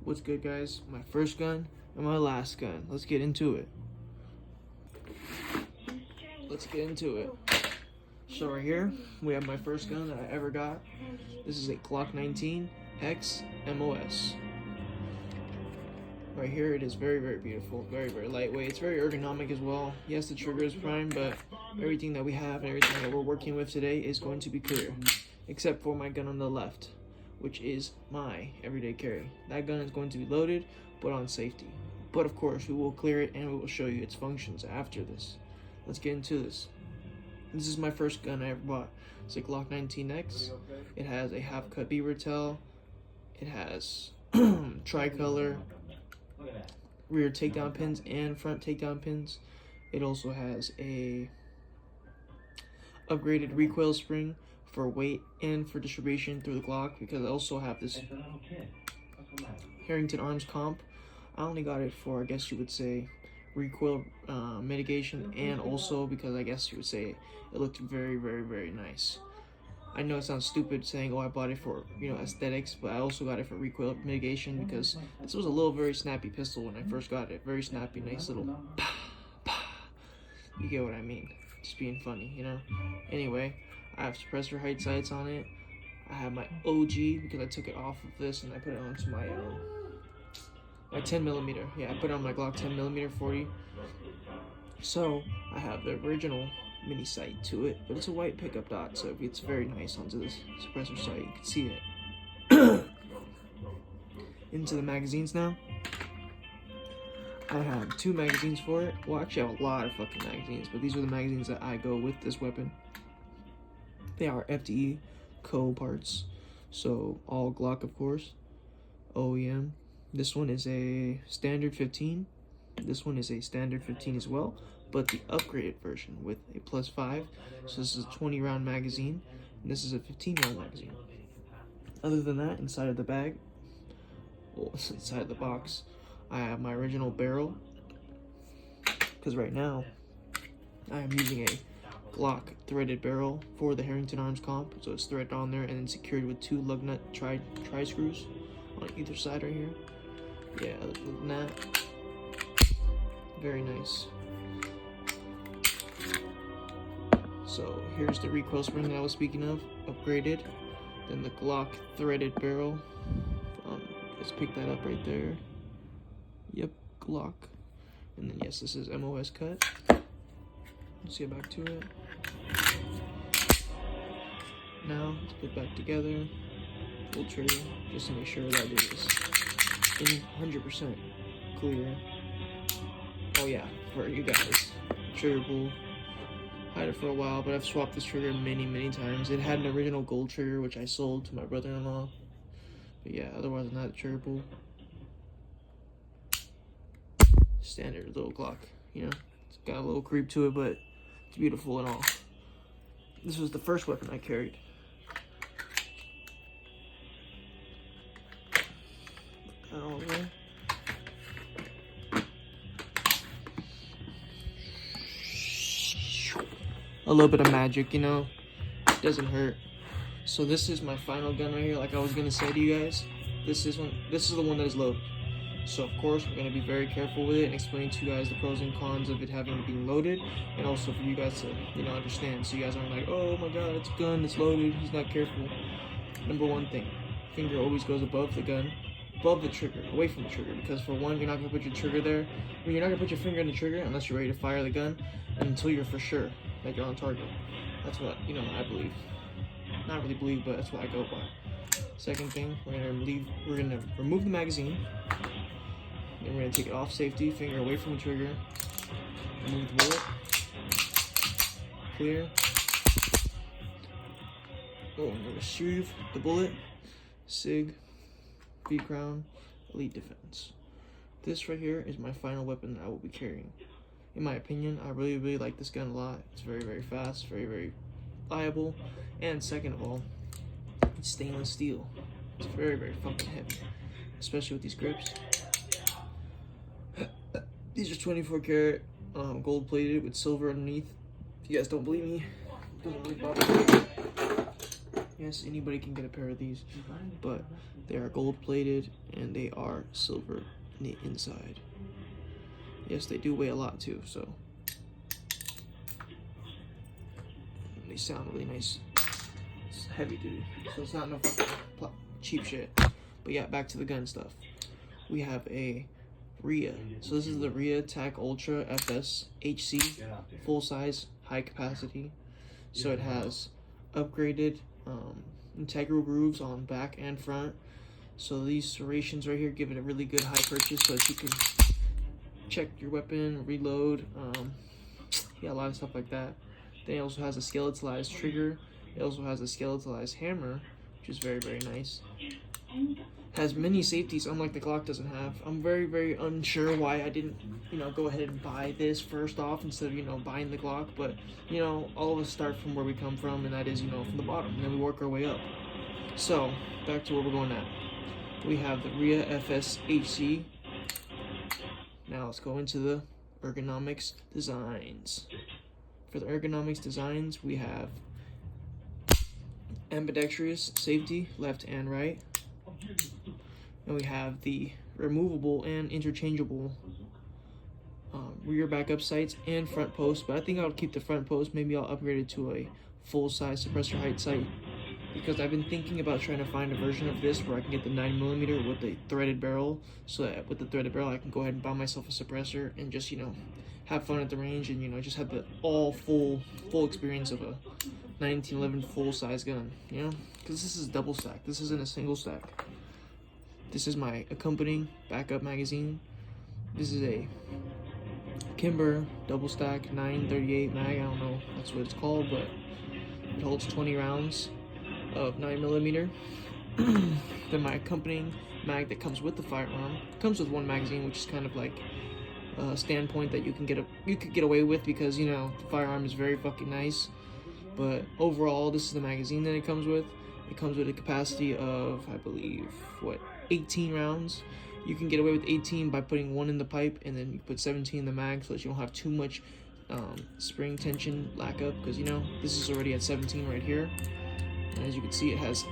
What's good, guys? My first gun and my last gun. Let's get into it. So right here, we have my first gun that I ever got. This is a Glock 19 X MOS. Right here, it is very, very beautiful, very, very lightweight. It's very ergonomic as well. Yes, the trigger is prime, but everything that we have and everything that we're working with today is going to be clear, except for my gun on the left, which is my everyday carry. That gun is going to be loaded, but on safety. But of course, we will clear it and we will show you its functions after this. Let's get into this. This is my first gun I ever bought. It's a Glock 19X. It has a half-cut beaver tail. It has tricolor rear takedown pins and front takedown pins. It also has a upgraded recoil spring for weight and for distribution through the Glock, because I also have this Harrington Arms comp. I only got it for, I guess you would say, recoil mitigation, and also because I guess you would say it looked very, very, very nice. I know it sounds stupid saying, oh, I bought it for, aesthetics, but I also got it for recoil mitigation because this was a little very snappy pistol when I first got it. Very snappy, nice little pa, pa. You get what I mean. Just being funny, Anyway, I have suppressor height sights on it. I have my OG because I took it off of this and I put it onto my 10mm. Yeah, I put it on my Glock 10mm 40. So I have the original mini sight to it, but it's a white pickup dot, so it gets very nice onto this suppressor sight. You can see it. Into the magazines now. I have 2 magazines for it. Well, actually I have a lot of fucking magazines, but these are the magazines that I go with this weapon. They are FDE Co parts, so all Glock, of course, OEM. This one is a standard 15. This one is a standard 15 as well, but the upgraded version with a +5. So this is a 20 round magazine, and this is a 15 round magazine. Other than that, inside of the bag, well, inside of the box, I have my original barrel, because right now I am using a Glock threaded barrel for the Harrington Arms comp, so it's threaded on there and then secured with 2 lug nut tri screws on either side right here. Yeah, other than that, very nice. So here's the recoil spring that I was speaking of, upgraded. Then the Glock threaded barrel. Let's pick that up right there. Yep, Glock. And then yes, this is MOS cut. Let's get back to it. Now let's put it back together. Full trigger, just to make sure that it is 100% clear. Oh yeah, for you guys, trigger pull. Had it for a while, but I've swapped this trigger many, many times. It had an original gold trigger, which I sold to my brother-in-law. But yeah, otherwise than that, trigger pull. Standard little Glock, It's got a little creep to it, but it's beautiful and all. This was the first weapon I carried. A little bit of magic, it doesn't hurt. So this is my final gun right here. Like I was gonna say to you guys, this is the one that is loaded. So of course we're gonna be very careful with it and explain to you guys the pros and cons of it having been loaded, and also for you guys to understand, so you guys aren't like, oh my god, it's a gun, it's loaded, he's not careful. Number one thing, finger always goes above the gun, above the trigger, away from the trigger, because for one, you're not gonna put your trigger there. You're not gonna put your finger in the trigger unless you're ready to fire the gun, until you're for sure that you're on target. That's what I believe. Not really believe, but that's what I go by. Second thing, we're gonna remove the magazine. Then we're gonna take it off safety, finger away from the trigger, remove the bullet, clear. Oh, I'm gonna retrieve the bullet, SIG, V-Crown, Elite Defense. This right here is my final weapon that I will be carrying. In my opinion, I really, really like this gun a lot. It's very, very fast, very, very reliable, and second of all, it's stainless steel. It's very, very fucking heavy, especially with these grips. These are 24 karat gold plated with silver underneath. If you guys don't believe me, doesn't really bother me. Yes, anybody can get a pair of these, but they are gold plated and they are silver in the inside. Yes, they do weigh a lot too, so they sound really nice. It's heavy duty, so it's not no fucking cheap shit. But yeah, back to the gun stuff. We have a RIA. So this is the RIA TAC ULTRA FS HC, full size, high capacity. So it has upgraded integral grooves on back and front. So these serrations right here give it a really good high purchase, so that you can check your weapon, reload, yeah, a lot of stuff like that. Then it also has a skeletalized trigger. It also has a skeletalized hammer, which is very, very nice. Has many safeties, unlike the Glock doesn't have. I'm very, very unsure why I didn't, go ahead and buy this first off instead of, buying the Glock. But, all of us start from where we come from, and that is, from the bottom, and then we work our way up. So, back to where we're going at. We have the RIA FS HC. Now let's go into the ergonomics designs. For the ergonomics designs, we have ambidextrous safety, left and right. And we have the removable and interchangeable rear backup sights and front post, but I think I'll keep the front post. Maybe I'll upgrade it to a full-size suppressor height sight, because I've been thinking about trying to find a version of this where I can get the 9mm with a threaded barrel, so that with the threaded barrel I can go ahead and buy myself a suppressor and just have fun at the range, and just have the full experience of a 1911 full-size gun, because this is double stack. This isn't a single stack. This is my accompanying backup magazine. This is a Kimber double stack 938 mag. I don't know that's what it's called, but it holds 20 rounds of 9mm. Then my accompanying mag that comes with the firearm comes with one magazine, which is kind of like a standpoint that you could get away with, because the firearm is very fucking nice. But overall, this is the magazine that it comes with. It comes with a capacity of, I believe, 18 rounds. You can get away with 18 by putting one in the pipe, and then you put 17 in the mag, so that you don't have too much spring tension lack up, because this is already at 17 right here. And as you can see, it has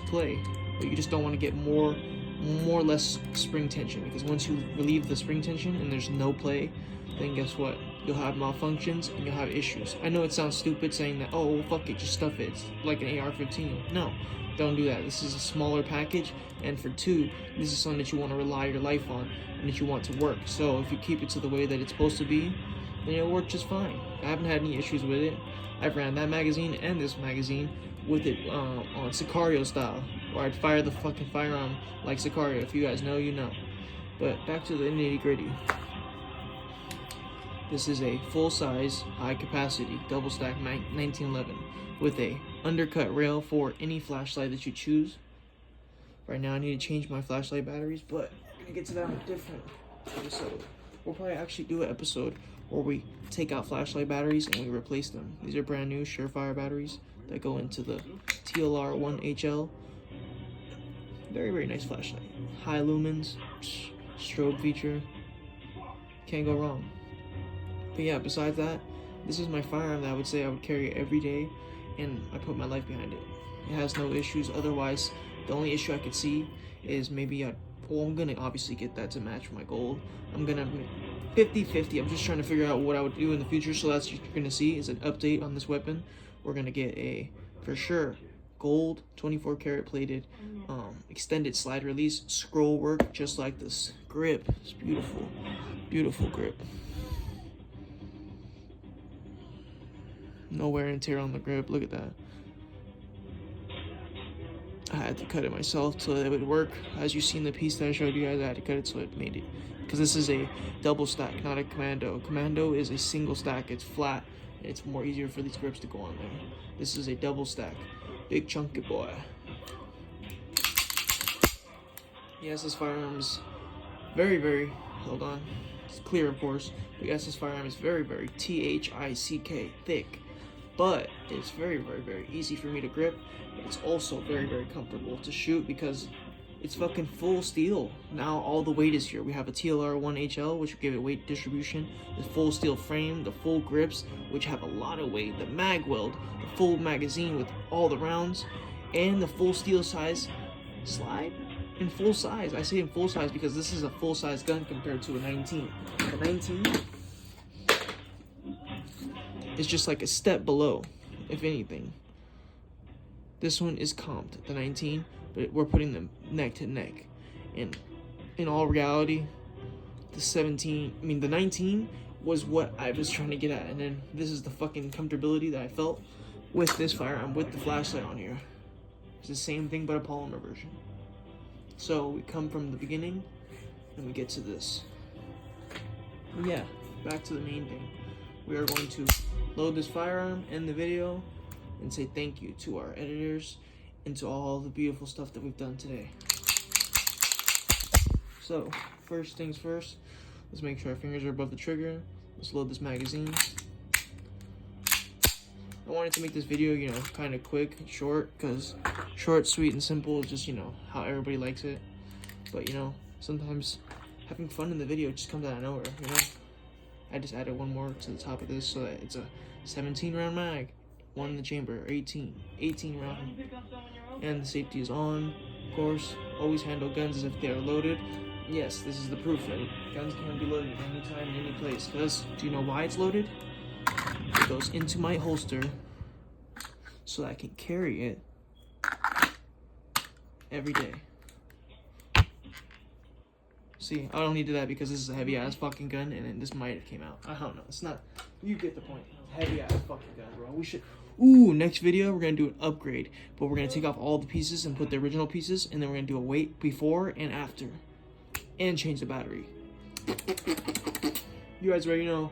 play, but you just don't want to get more or less spring tension, because once you relieve the spring tension and there's no play, then guess what? You'll have malfunctions and you'll have issues. I know it sounds stupid saying that, oh, fuck it, just stuff it. It's like an AR-15. No, don't do that. This is a smaller package, and for two, this is something that you want to rely your life on and that you want to work. So if you keep it to the way that it's supposed to be, then it'll work just fine. I haven't had any issues with it. I've ran that magazine and this magazine with it on Sicario style, where I'd fire the fucking firearm like Sicario. If you guys know, you know. But back to the nitty-gritty. This is a full-size, high-capacity, double-stack 1911 with a undercut rail for any flashlight that you choose. Right now I need to change my flashlight batteries, but I'm gonna get to that in a different episode. We'll probably actually do an episode where we take out flashlight batteries and we replace them. These are brand new Surefire batteries that go into the TLR1HL. Very, very nice flashlight. High lumens, strobe feature. Can't go wrong. But yeah, besides that, this is my firearm that I would say I would carry every day, and I put my life behind it. It has no issues. Otherwise, the only issue I could see is maybe I'm gonna obviously get that to match my gold. I'm gonna 50-50. I'm just trying to figure out what I would do in the future. So that's what you're gonna see is an update on this weapon. We're gonna get a, for sure, gold 24 karat plated extended slide release scroll work, just like this grip. It's beautiful, beautiful grip. No wear and tear on the grip. Look at that. I had to cut it myself so that it would work. As you seen the piece that I showed you guys, I had to cut it so it made it. Because this is a double stack, not a commando. Commando is a single stack. It's flat. And it's more easier for these grips to go on there. This is a double stack. Big chunky boy. Yes, this firearm is very, very, hold on. It's clear, of course. But yes, this firearm is very, very THICK, thick. But it's very, very, very easy for me to grip. It's also very, very comfortable to shoot because it's fucking full steel. Now all the weight is here. We have a TLR1HL, which will give it weight distribution. The full steel frame, the full grips, which have a lot of weight. The mag weld, the full magazine with all the rounds. and the full steel size slide in full size. I say in full size because this is a full size gun compared to a 19. The 19 is just like a step below, if anything. This one is comped, the 19, but we're putting them neck to neck. And in all reality, the 19 was what I was trying to get at, and then this is the fucking comfortability that I felt with this firearm with the flashlight on here. It's the same thing but a polymer version. So we come from the beginning and we get to this. And yeah, back to the main thing. We are going to load this firearm, end the video, and say thank you to our editors and to all the beautiful stuff that we've done today. So, first things first, let's make sure our fingers are above the trigger. Let's load this magazine. I wanted to make this video, you know, kind of quick, short, because short, sweet, and simple is just, you know, how everybody likes it. But, you know, sometimes having fun in the video just comes out of nowhere, you know? I just added one more to the top of this so that it's a 17 round mag, one in the chamber, 18 round. And the safety is on, of course. Always handle guns as if they are loaded. Yes, this is the proof that guns can be loaded anytime, in any place. Because, do you know why it's loaded? It goes into my holster so that I can carry it every day. See, I don't need to do that because this is a heavy ass fucking gun, and then this might have came out. I don't know. It's not. You get the point. Heavy ass fucking gun, bro. We should. Ooh, next video we're gonna do an upgrade, but we're gonna take off all the pieces and put the original pieces, and then we're gonna do a weight before and after, and change the battery. You guys already know.